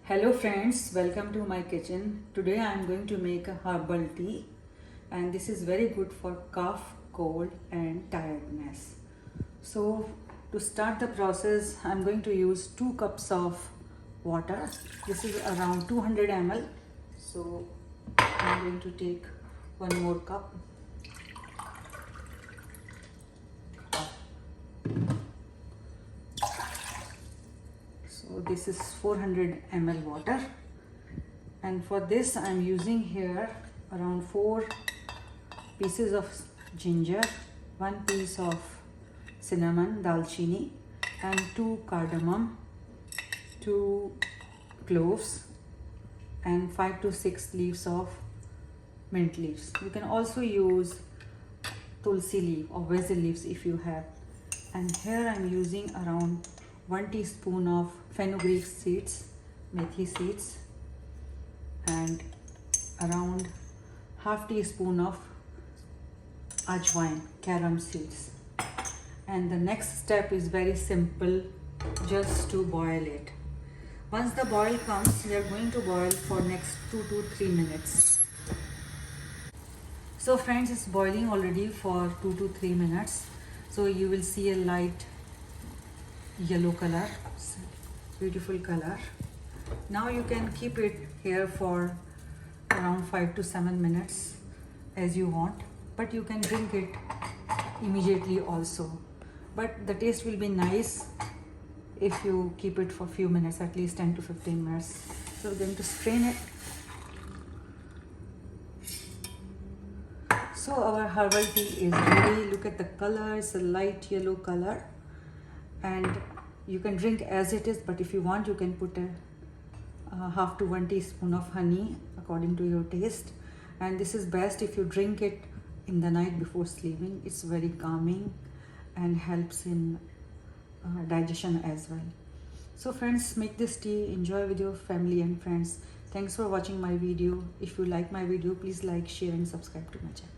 Hello friends, welcome to my kitchen. Today I am going to make a herbal tea and this is very good for cough, cold and tiredness. So to start the process I am going to use 2 cups of water. This is around 200 ml. So I am going to take one more cup. So this is 400 ml water, and for this I am using here around 4 pieces of ginger, 1 piece of cinnamon, dalchini, and 2 cardamom, 2 cloves, and 5 to 6 leaves of mint leaves. You can also use tulsi leaf or basil leaves if you have. And here I am using around 1 teaspoon of fenugreek seeds, methi seeds, and around half teaspoon of ajwain, carom seeds. And the next step is very simple, just to boil it. Once the boil comes, we are going to boil for next 2 to 3 minutes. So friends, it's boiling already for 2 to 3 minutes. So you will see a light yellow color, beautiful color. Now you can keep it here for around 5 to 7 minutes as you want, but you can drink it immediately also, but the taste will be nice if you keep it for few minutes, at least 10 to 15 minutes. So we're going to strain it. So our herbal tea is ready. Look at the color, it's a light yellow color, and you can drink as it is, but if you want you can put a half to 1 teaspoon of honey according to your taste. And this is best if you drink it in the night before sleeping. It's very calming and helps in digestion as well. So friends, make this tea, enjoy with your family and friends. Thanks for watching my video. If you like my video, please like, share and subscribe to my channel.